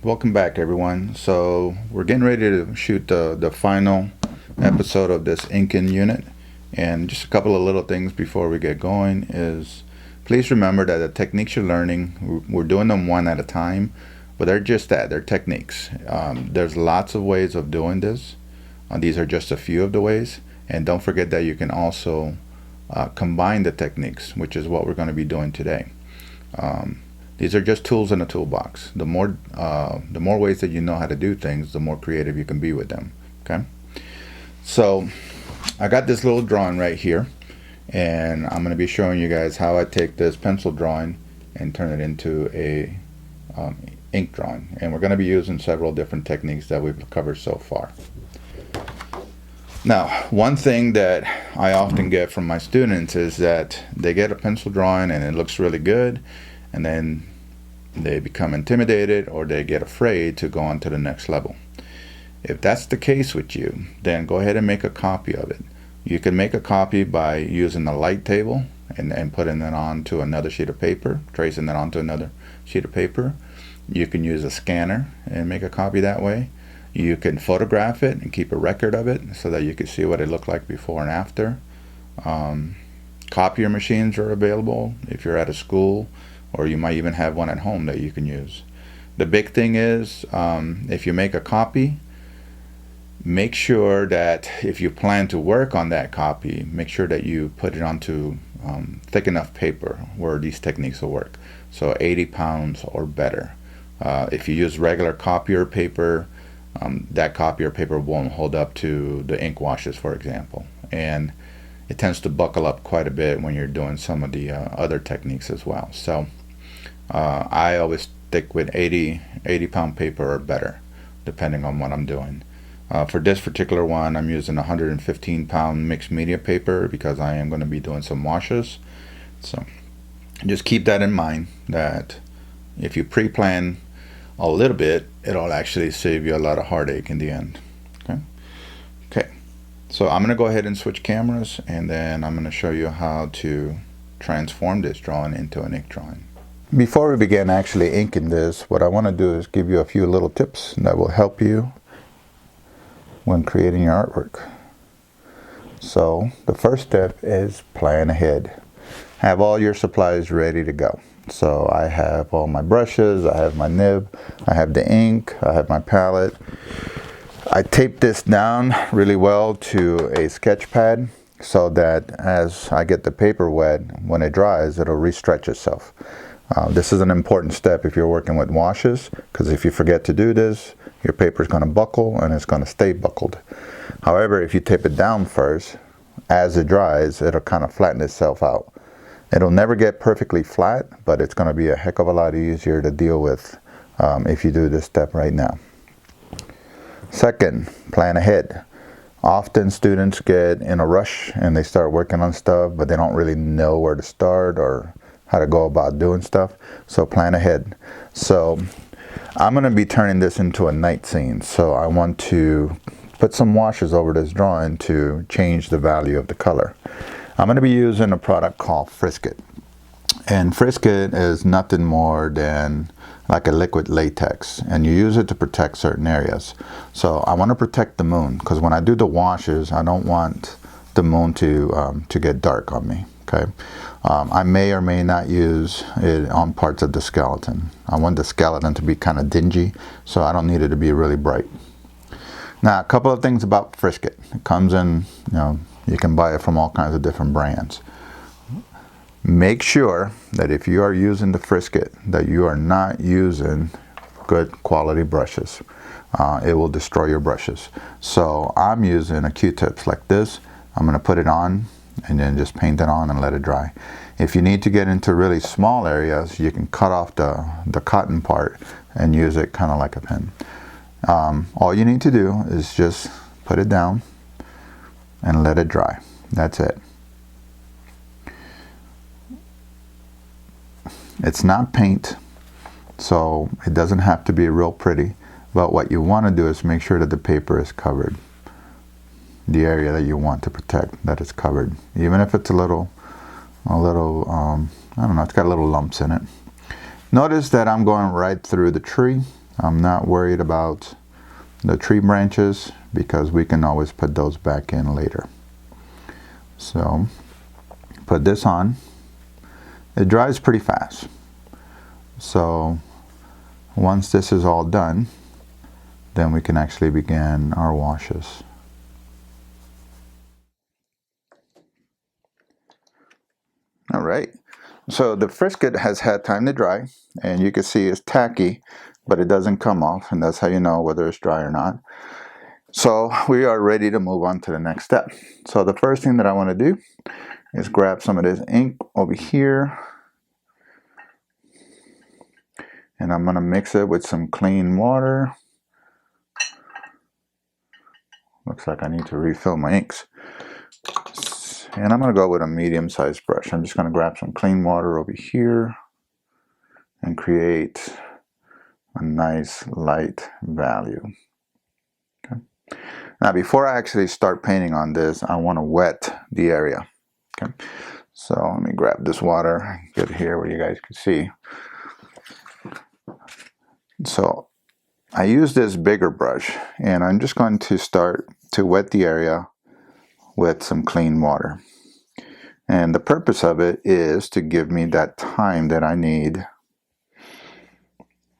Welcome back, everyone. So we're getting ready to shoot the final episode of this inking unit, and just a couple of little things before we get going is please remember that the techniques you're learning, we're doing them one at a time, but they're just that, they're techniques. There's lots of ways of doing this. These are just a few of the ways, and don't forget that you can also combine the techniques, which is what we're going to be doing today. These are just tools in a toolbox. The more ways that you know how to do things, the more creative you can be with them. Okay. So I got this little drawing right here, and I'm going to be showing you guys how I take this pencil drawing and turn it into a ink drawing. And we're going to be using several different techniques that we've covered so far. Now, one thing that I often get from my students is that they get a pencil drawing and it looks really good, and then they become intimidated or they get afraid to go on to the next level. If that's the case with you, then go ahead and make a copy of it. You can make a copy by using a light table and putting it onto another sheet of paper, tracing it onto another sheet of paper. You can use a scanner and make a copy that way. You can photograph it and keep a record of it so that you can see what it looked like before and after. Copier machines are available if you're at a school, or you might even have one at home that you can use. The big thing is, if you make a copy, make sure that if you plan to work on that copy, make sure that you put it onto thick enough paper where these techniques will work. So 80 pounds or better. If you use regular copier paper, that copier paper won't hold up to the ink washes, for example. And it tends to buckle up quite a bit when you're doing some of the other techniques as well. So I always stick with 80 pound paper or better, depending on what I'm doing. For this particular one, I'm using 115 pound mixed media paper because I am going to be doing some washes. So just keep that in mind, that if you pre-plan a little bit, it'll actually save you a lot of heartache in the end. Okay. So I'm going to go ahead and switch cameras, and then I'm going to show you how to transform this drawing into an ink drawing. Before we begin actually inking this, what I want to do is give you a few little tips that will help you when creating your artwork. So the first step is plan ahead. Have all your supplies ready to go. So I have all my brushes, I have my nib, I have the ink, I have my palette. I tape this down really well to a sketch pad so that as I get the paper wet, when it dries, it'll re-stretch itself. This is an important step if you're working with washes, because if you forget to do this, your paper is going to buckle and it's going to stay buckled. However, if you tape it down first, as it dries, it'll kind of flatten itself out. It'll never get perfectly flat, but it's going to be a heck of a lot easier to deal with if you do this step right now. Second, plan ahead. Often students get in a rush and they start working on stuff, but they don't really know where to start or how to go about doing stuff. So plan ahead. So I'm going to be turning this into a night scene. So I want to put some washes over this drawing to change the value of the color. I'm going to be using a product called Frisket. And Frisket is nothing more than like a liquid latex, and you use it to protect certain areas. So I want to protect the moon, because when I do the washes, I don't want the moon to get dark on me. Okay, I may or may not use it on parts of the skeleton. I want the skeleton to be kind of dingy, so I don't need it to be really bright. Now, a couple of things about Frisket. It comes in, you can buy it from all kinds of different brands. Make sure that if you are using the Frisket, that you are not using good quality brushes. It will destroy your brushes. So I'm using a Q-tips like this. I'm going to put it on and then just paint it on and let it dry. If you need to get into really small areas, you can cut off the cotton part and use it kind of like a pen. All you need to do is just put it down and let it dry. That's it. It's not paint, so it doesn't have to be real pretty, but what you want to do is make sure that the paper is covered. The area that you want to protect, that is covered. Even if it's a little, I don't know, it's got little lumps in it. Notice that I'm going right through the tree. I'm not worried about the tree branches because we can always put those back in later. So put this on. It dries pretty fast. So once this is all done, then we can actually begin our washes. All right, so the frisket has had time to dry, and you can see it's tacky, but it doesn't come off, and that's how you know whether it's dry or not. So we are ready to move on to the next step. So the first thing that I want to do is grab some of this ink over here, and I'm going to mix it with some clean water. Looks like I need to refill my inks. And I'm going to go with a medium-sized brush. I'm just going to grab some clean water over here and create a nice light value. Okay. Now, before I actually start painting on this, I want to wet the area. Okay. So let me grab this water, get it here where you guys can see. So I use this bigger brush, and I'm just going to start to wet the area with some clean water. And the purpose of it is to give me that time that I need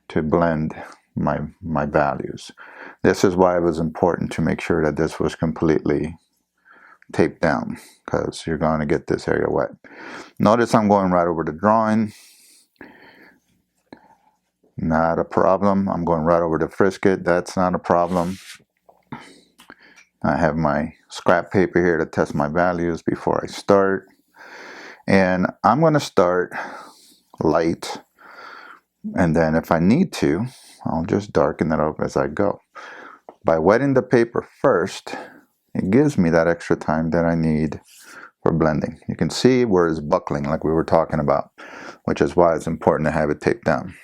to blend my values. This is why it was important to make sure that this was completely taped down, because you're going to get this area wet. Notice I'm going right over the drawing. Not a problem. I'm going right over the frisket. That's not a problem. I have my scrap paper here to test my values before I start. And I'm going to start light. And then if I need to, I'll just darken it up as I go. By wetting the paper first, it gives me that extra time that I need for blending. You can see where it's buckling like we were talking about, which is why it's important to have it taped down.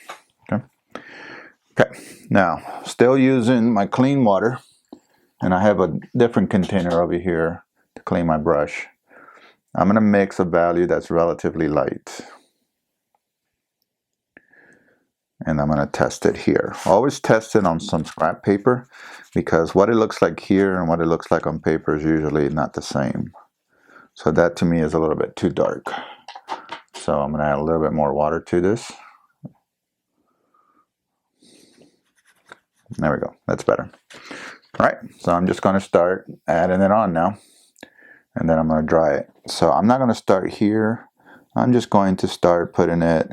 Okay. Okay. Now, still using my clean water, and I have a different container over here to clean my brush. I'm going to mix a value that's relatively light. And I'm going to test it here. Always test it on some scrap paper, because what it looks like here and what it looks like on paper is usually not the same. So that to me is a little bit too dark. So I'm going to add a little bit more water to this. There we go. That's better. All right. So I'm just going to start adding it on now. And then I'm going to dry it. So I'm not going to start here. I'm just going to start putting it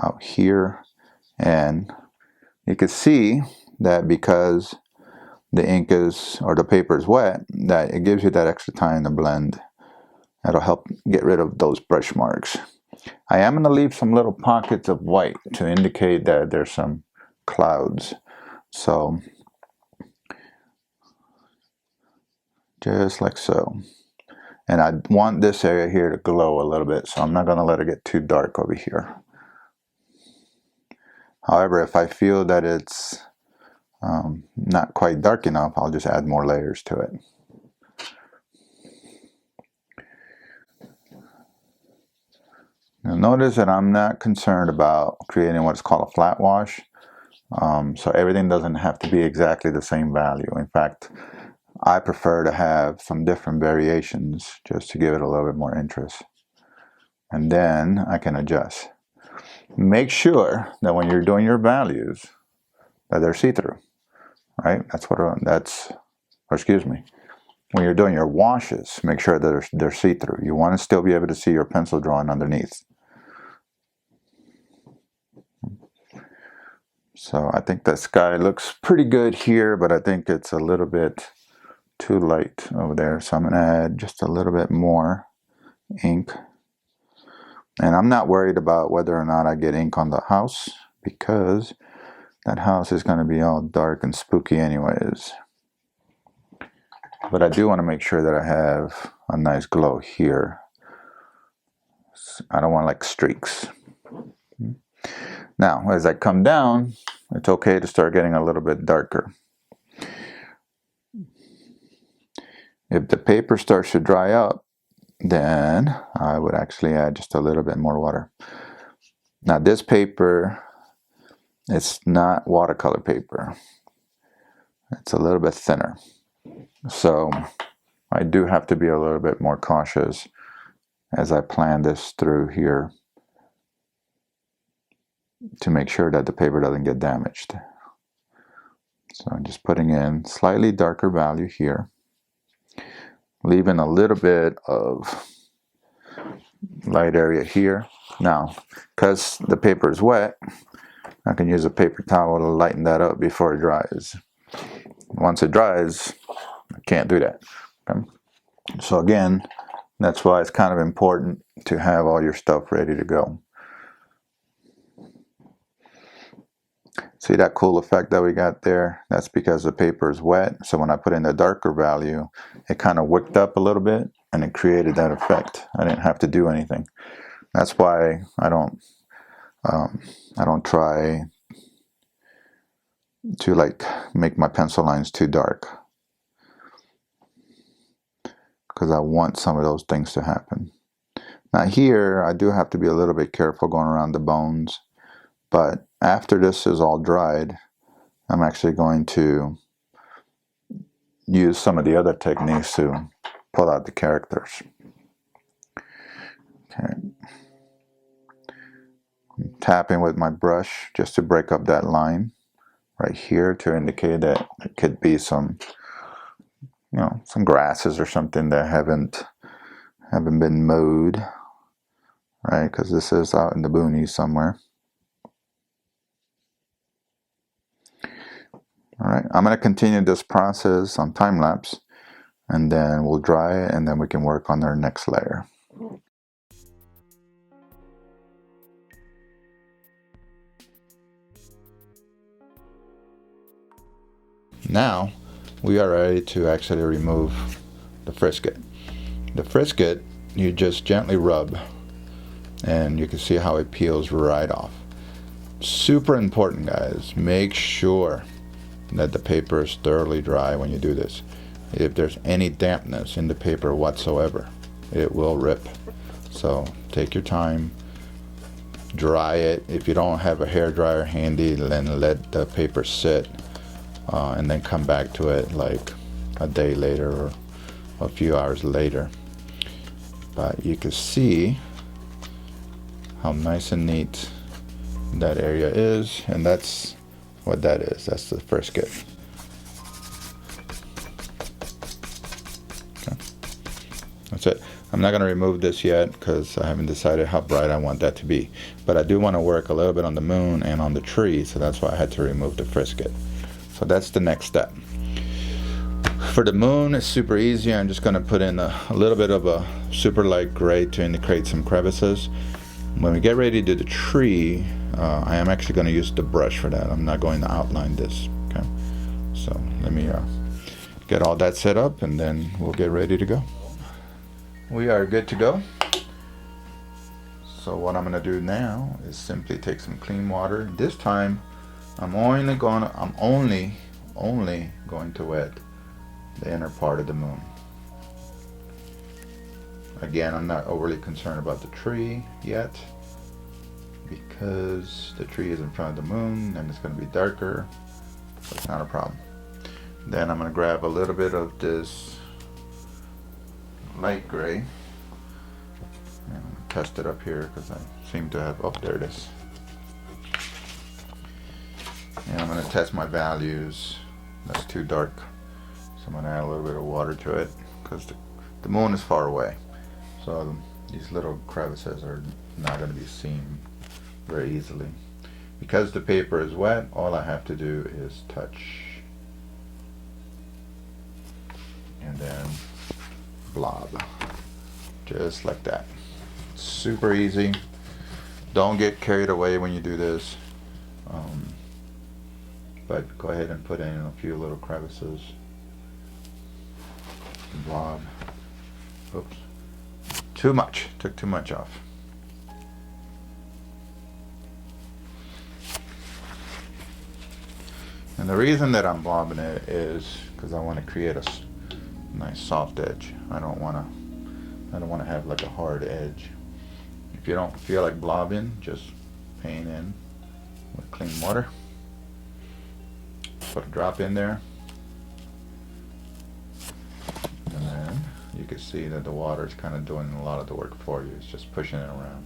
out here. And you can see that because the ink is, or the paper is wet, that it gives you that extra time to blend. That'll help get rid of those brush marks. I am going to leave some little pockets of white to indicate that there's some clouds. So just like so. And I want this area here to glow a little bit, so I'm not going to let it get too dark over here. However, if I feel that it's not quite dark enough, I'll just add more layers to it. Now notice that I'm not concerned about creating what's called a flat wash. So everything doesn't have to be exactly the same value. In fact, I prefer to have some different variations just to give it a little bit more interest. And then I can adjust. Make sure that when you're doing your values that they're see-through, right? When you're doing your washes, make sure that they're see-through. You want to still be able to see your pencil drawing underneath. So I think the sky looks pretty good here, but I think it's a little bit too light over there. So I'm going to add just a little bit more ink. And I'm not worried about whether or not I get ink on the house, because that house is going to be all dark and spooky anyways. But I do want to make sure that I have a nice glow here. I don't want like streaks. Now, as I come down, it's okay to start getting a little bit darker. If the paper starts to dry up, then I would actually add just a little bit more water. Now this paper It's not watercolor paper. It's a little bit thinner. So I do have to be a little bit more cautious as I plan this through here to make sure that the paper doesn't get damaged. So I'm just putting in slightly darker value here, leaving a little bit of light area here. Now, because the paper is wet, I can use a paper towel to lighten that up before it dries. Once it dries, I can't do that. Okay? So again, that's why it's kind of important to have all your stuff ready to go. See that cool effect that we got there? That's because the paper is wet. So when I put in the darker value, it kind of wicked up a little bit and it created that effect. I didn't have to do anything. That's why I don't try to like make my pencil lines too dark, because I want some of those things to happen. Now here, I do have to be a little bit careful going around the bones, but after this is all dried, I'm actually going to use some of the other techniques to pull out the characters. Okay. I'm tapping with my brush just to break up that line right here to indicate that it could be some, some grasses or something that haven't been mowed, right? Because this is out in the boonies somewhere. All right, I'm going to continue this process on time lapse, and then we'll dry it, and then we can work on our next layer. Now we are ready to actually remove the frisket. The frisket, you just gently rub, and you can see how it peels right off. Super important, guys. Make sure that the paper is thoroughly dry when you do this. If there's any dampness in the paper whatsoever, it will rip. So take your time, dry it. If you don't have a hair dryer handy, then let the paper sit, and then come back to it like a day later or a few hours later. But you can see how nice and neat that area is, and that's what that is. That's the frisket. Okay. That's it. I'm not going to remove this yet because I haven't decided how bright I want that to be. But I do want to work a little bit on the moon and on the tree, so that's why I had to remove the frisket. So that's the next step. For the moon, it's super easy. I'm just going to put in a little bit of a super light gray to indicate some crevices. When we get ready to do the tree, I am actually going to use the brush for that. I'm not going to outline this. Okay, so let me get all that set up, and then we'll get ready to go. We are good to go. So what I'm going to do now is simply take some clean water. This time, I'm only going to wet the inner part of the moon. Again, I'm not overly concerned about the tree yet, because the tree is in front of the moon and it's going to be darker, so it's not a problem. Then I'm going to grab a little bit of this light gray and test it up here, because I seem to have, oh, there it is. And I'm going to test my values. That's too dark, so I'm going to add a little bit of water to it, because the moon is far away. So these little crevices are not going to be seen very easily. Because the paper is wet, all I have to do is touch and then blob, just like that. Super easy. Don't get carried away when you do this, but go ahead and put in a few little crevices. Blob. Oops. Too much. Took too much off. And the reason that I'm blobbing it is because I want to create a nice soft edge. I don't want to have like a hard edge. If you don't feel like blobbing, just paint in with clean water. Put a drop in there. And then you can see that the water is kind of doing a lot of the work for you. It's just pushing it around.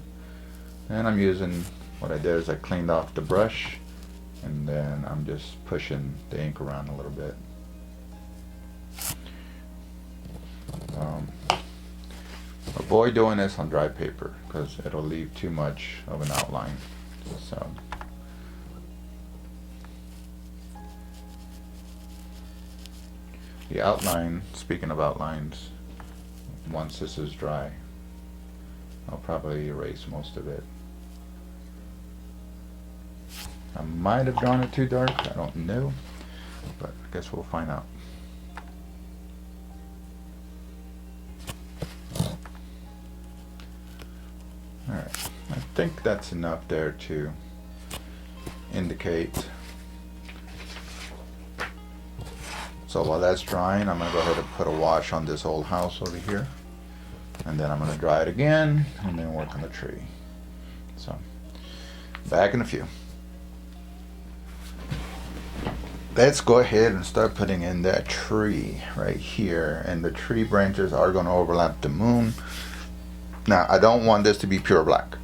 And I'm using, what I did is I cleaned off the brush, and then I'm just pushing the ink around a little bit. Avoid doing this on dry paper because it'll leave too much of an outline. So the outline, speaking of outlines, once this is dry, I'll probably erase most of it. I might have drawn it too dark, I don't know, but I guess we'll find out. Alright, I think that's enough there to indicate. So while that's drying, I'm going to go ahead and put a wash on this old house over here. And then I'm going to dry it again and then work on the tree. So, back in a few. Let's go ahead and start putting in that tree right here. And the tree branches are going to overlap the moon. Now, I don't want this to be pure black.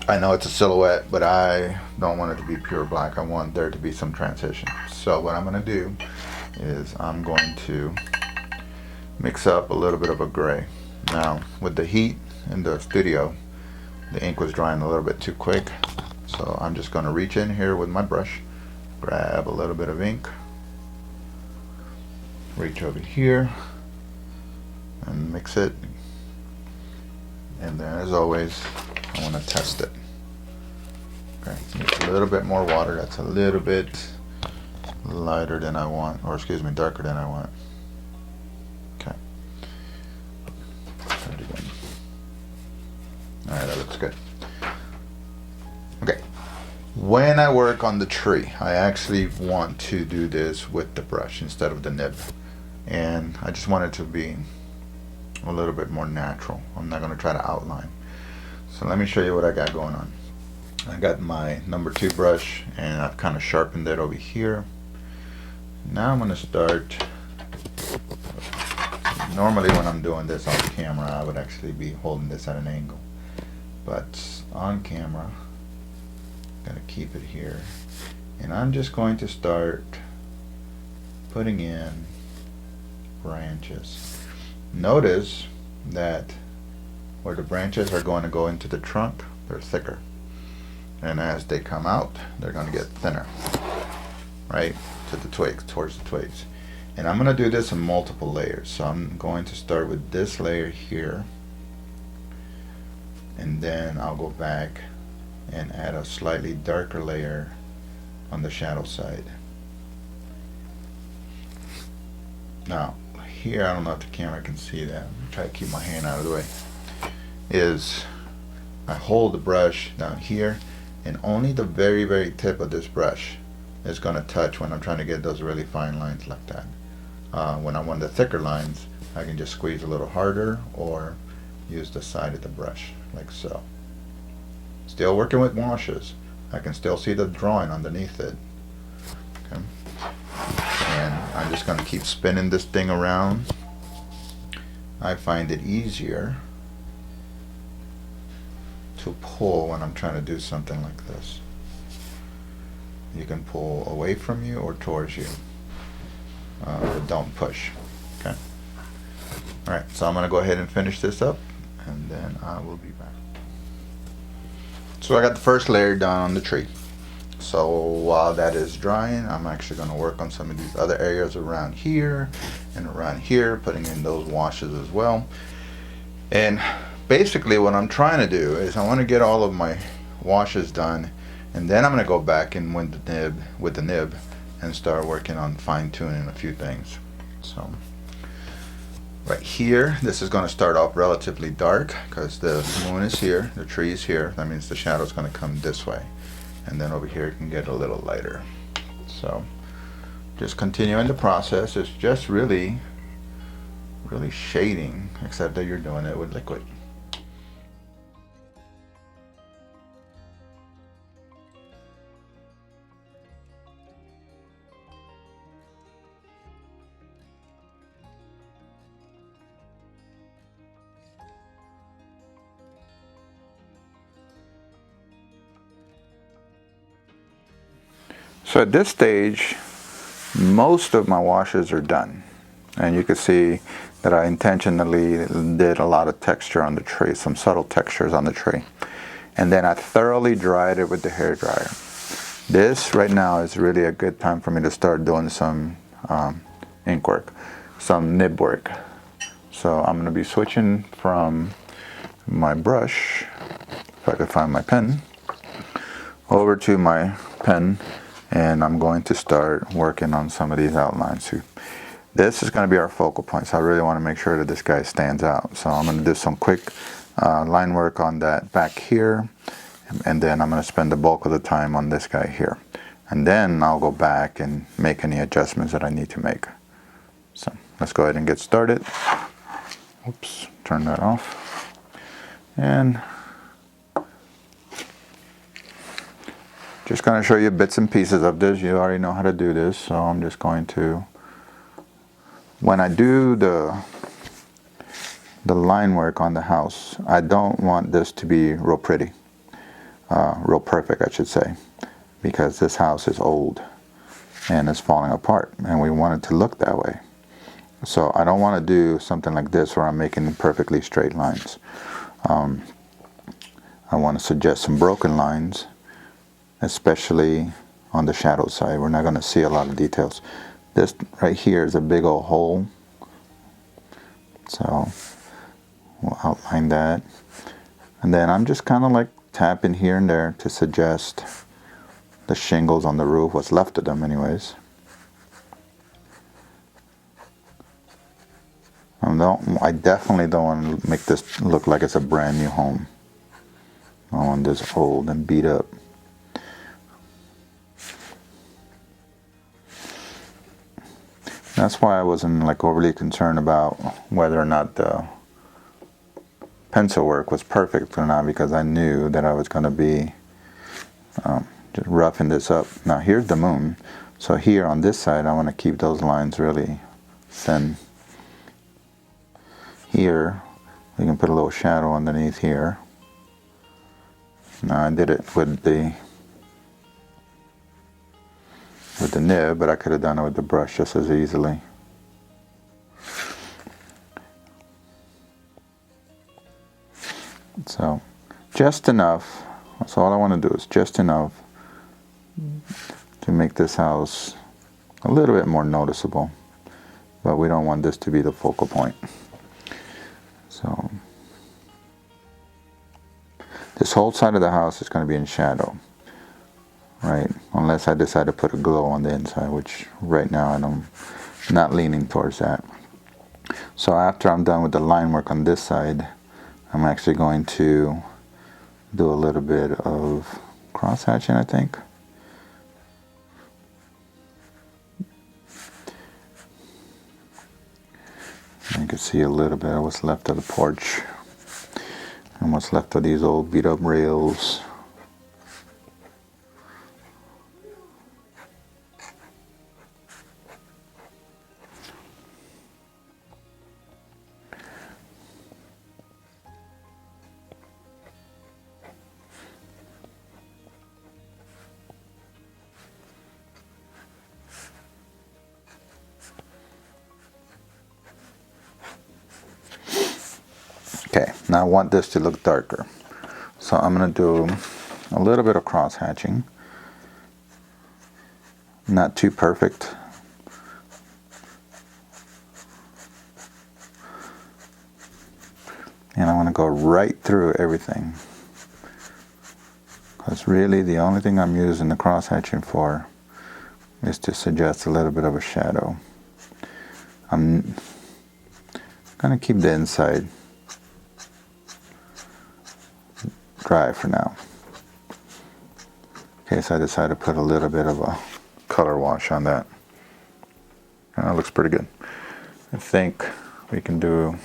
I know it's a silhouette, but I don't want it to be pure black. I want there to be some transition. So what I'm going to do is I'm going to mix up a little bit of a gray. Now, with the heat in the studio, the ink was drying a little bit too quick. So I'm just going to reach in here with my brush, grab a little bit of ink, reach over here, and mix it. And then, as always, I want to test it. Okay, it's a little bit more water. That's a little bit lighter than I want, or excuse me, darker than I want. Okay. Try it again. All right, that looks good. Okay. When I work on the tree, I actually want to do this with the brush instead of the nib, and I just want it to be a little bit more natural. I'm not going to try to outline. So let me show you what I got going on. I got my number 2 brush and I've kind of sharpened it over here. Now I'm going to start. Normally when I'm doing this on camera, I would actually be holding this at an angle, but on camera I'm going to keep it here, and I'm just going to start putting in branches. Notice that where the branches are going to go into the trunk, they're thicker, and as they come out, they're going to get thinner, right, to the twigs, towards the twigs. And I'm going to do this in multiple layers. So I'm going to start with this layer here, and then I'll go back and add a slightly darker layer on the shadow side. Now here, I don't know if the camera can see that. I'm gonna try to keep my hand out of the way. Is I hold the brush down here, and only the very, very tip of this brush is going to touch when I'm trying to get those really fine lines like that. When I want the thicker lines, I can just squeeze a little harder or use the side of the brush like so. Still working with washes. I can still see the drawing underneath it. Okay. And I'm just going to keep spinning this thing around. I find it easier to pull when I'm trying to do something like this. You can pull away from you or towards you, but don't push. Okay. Alright, so I'm going to go ahead and finish this up, and then I will be back. So I got the first layer done on the tree. So while that is drying, I'm actually going to work on some of these other areas around here and around here, putting in those washes as well. And basically what I'm trying to do is I want to get all of my washes done, and then I'm going to go back in with the nib and start working on fine-tuning a few things. So right here, this is going to start off relatively dark because the moon is here, the tree is here. That means the shadow is going to come this way, and then over here it can get a little lighter. So just continuing the process. It's just really shading, except that you're doing it with liquid. So at this stage, most of my washes are done. And you can see that I intentionally did a lot of texture on the tray, some subtle textures on the tray. And then I thoroughly dried it with the hair dryer. This right now is really a good time for me to start doing some ink work, some nib work. So I'm going to be switching from my brush, if I could find my pen, over to my pen, and I'm going to start working on some of these outlines. This is going to be our focal point, so I really want to make sure that this guy stands out. So I'm going to do some quick line work on that back here, and then I'm going to spend the bulk of the time on this guy here. And then I'll go back and make any adjustments that I need to make. So let's go ahead and get started. Oops, turn that off. And just going to show you bits and pieces of this. You already know how to do this, so I'm just going to, when I do the line work on the house, I don't want this to be real pretty, real perfect, I should say, because this house is old and it's falling apart, and we want it to look that way. So I don't want to do something like this where I'm making perfectly straight lines. I want to suggest some broken lines, especially on the shadow side. We're not going to see a lot of details. This right here is a big old hole, so we'll outline that. And then I'm just kind of like tapping here and there to suggest the shingles on the roof, what's left of them anyways. I definitely don't want to make this look like it's a brand new home. I want this old and beat up. That's why I wasn't like overly concerned about whether or not the pencil work was perfect or not, because I knew that I was going to be just roughing this up. Now here's the moon, so here on this side I want to keep those lines really thin. Here we can put a little shadow underneath here. Now I did it with the nib, but I could have done it with the brush just as easily. So just enough. That's all I want to do, is just enough to make this house a little bit more noticeable, but we don't want this to be the focal point. So this whole side of the house is going to be in shadow, right? Unless I decide to put a glow on the inside, which right now I'm not leaning towards that. So after I'm done with the line work on this side, I'm actually going to do a little bit of cross hatching, I think. You can see a little bit of what's left of the porch and what's left of these old beat up rails. Okay, now I want this to look darker. So I'm going to do a little bit of cross hatching. Not too perfect. And I want to go right through everything. Because really the only thing I'm using the cross hatching for is to suggest a little bit of a shadow. I'm going to keep the inside dry for now, in case I decide to put a little bit of a color wash on that. And that looks pretty good. I think we can do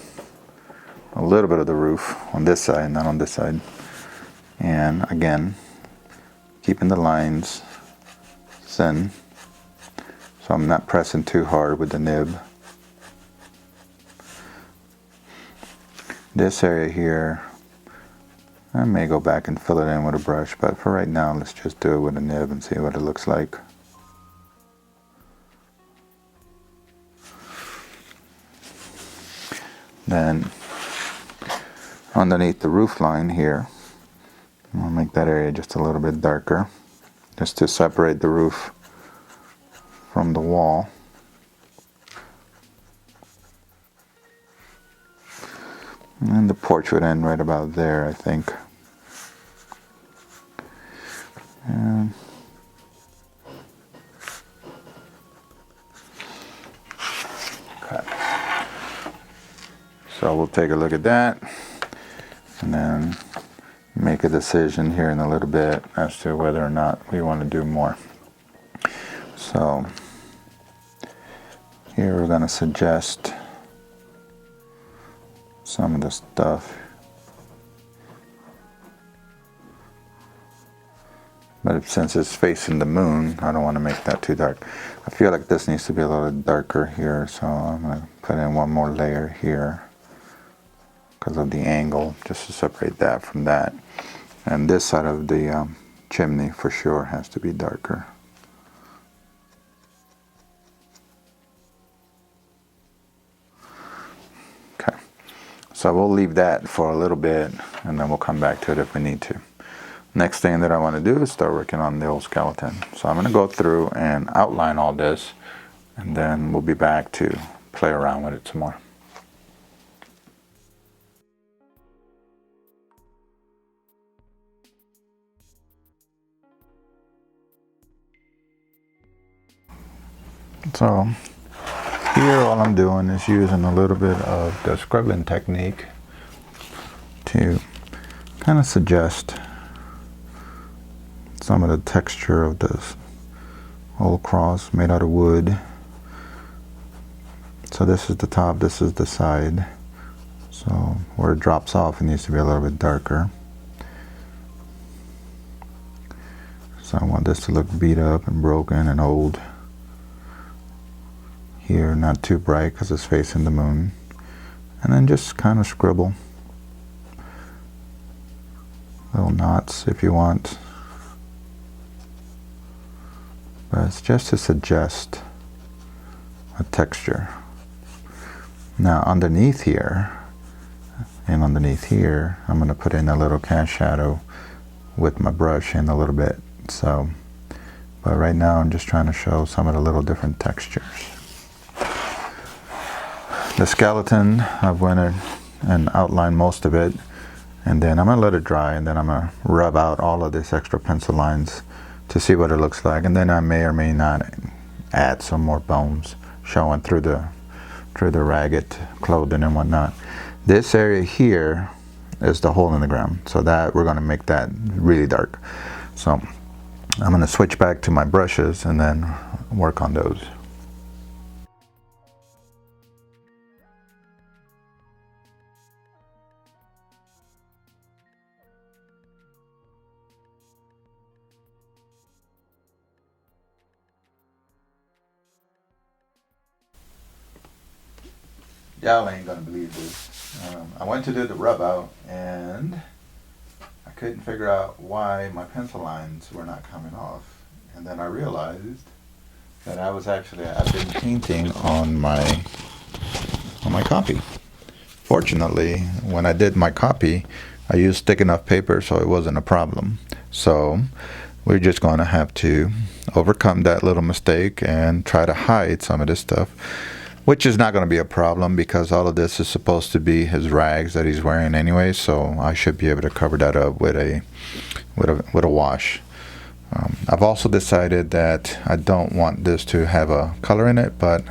a little bit of the roof on this side, not on this side. And again, keeping the lines thin, so I'm not pressing too hard with the nib. This area here, I may go back and fill it in with a brush, but for right now, let's just do it with a nib and see what it looks like. then underneath the roof line here, I'll make that area just a little bit darker, just to separate the roof from the wall. And the porch would end right about there, I think. And okay. So we'll take a look at that and then make a decision here in a little bit as to whether or not we want to do more. So here we're going to suggest some of the stuff, but since it's facing the moon, I don't want to make that too dark. I feel like this needs to be a little darker here, so I'm going to put in one more layer here because of the angle, just to separate that from that. And this side of the chimney for sure has to be darker. Okay, so we'll leave that for a little bit and then we'll come back to it if we need to. Next thing that I want to do is start working on the old skeleton. So I'm going to go through and outline all this, and then we'll be back to play around with it some more. So here all I'm doing is using a little bit of the scribbling technique to kind of suggest some of the texture of this old cross made out of wood. So this is the top, this is the side. So where it drops off, it needs to be a little bit darker. So I want this to look beat up and broken and old. Here, not too bright because it's facing the moon. And then just kind of scribble little knots if you want. But it's just to suggest a texture. Now underneath here and underneath here, I'm going to put in a little cast shadow with my brush in a little bit. So, but right now I'm just trying to show some of the little different textures. The skeleton, I've went in and outlined most of it, and then I'm going to let it dry, and then I'm going to rub out all of these extra pencil lines to see what it looks like, and then I may or may not add some more bones showing through the ragged clothing and whatnot. This area here is the hole in the ground, so that we're going to make that really dark. So I'm going to switch back to my brushes and then work on those. Y'all ain't gonna believe this. I went to do the rub out and I couldn't figure out why my pencil lines were not coming off. And then I realized that I've been painting on my copy. Fortunately, when I did my copy, I used thick enough paper so it wasn't a problem. So we're just gonna have to overcome that little mistake and try to hide some of this stuff, which is not going to be a problem because all of this is supposed to be his rags that he's wearing anyway, so I should be able to cover that up with a wash. I've also decided that I don't want this to have a color in it, but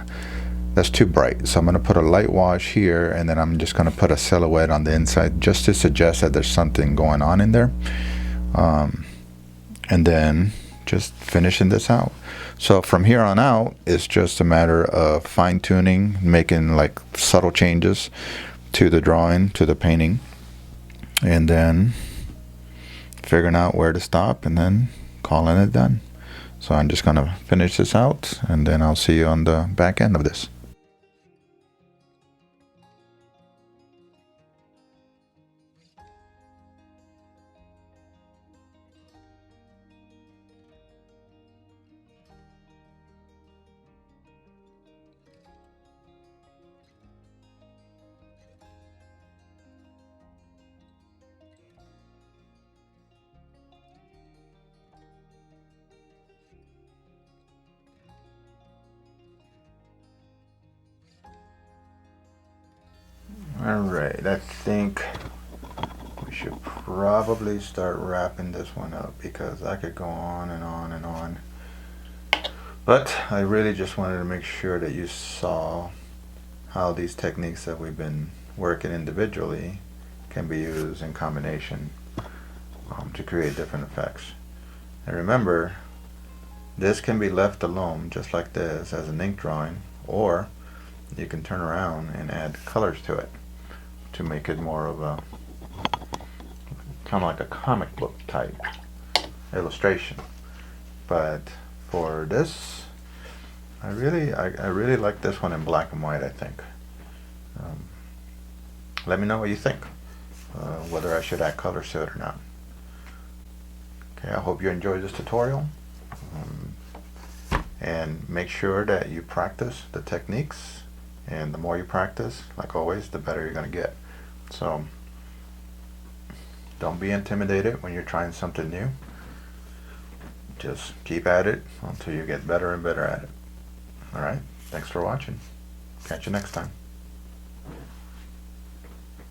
that's too bright, so I'm going to put a light wash here, and then I'm just going to put a silhouette on the inside just to suggest that there's something going on in there, and then just finishing this out. So from here on out, it's just a matter of fine-tuning, making like subtle changes to the drawing, to the painting, and then figuring out where to stop and then calling it done. So I'm just going to finish this out, and then I'll see you on the back end of this. Alright, I think we should probably start wrapping this one up because I could go on and on and on. But I really just wanted to make sure that you saw how these techniques that we've been working individually can be used in combination to create different effects. And remember, this can be left alone just like this as an ink drawing, or you can turn around and add colors to it to make it more of a kind of like a comic book type illustration. But for this, I really like this one in black and white, I think. Let me know what you think, whether I should add colors to it or not. Okay, I hope you enjoyed this tutorial. And make sure that you practice the techniques, and the more you practice, like always, the better you're going to get. So don't be intimidated when you're trying something new. Just keep at it until you get better and better at it. Alright, thanks for watching. Catch you next time.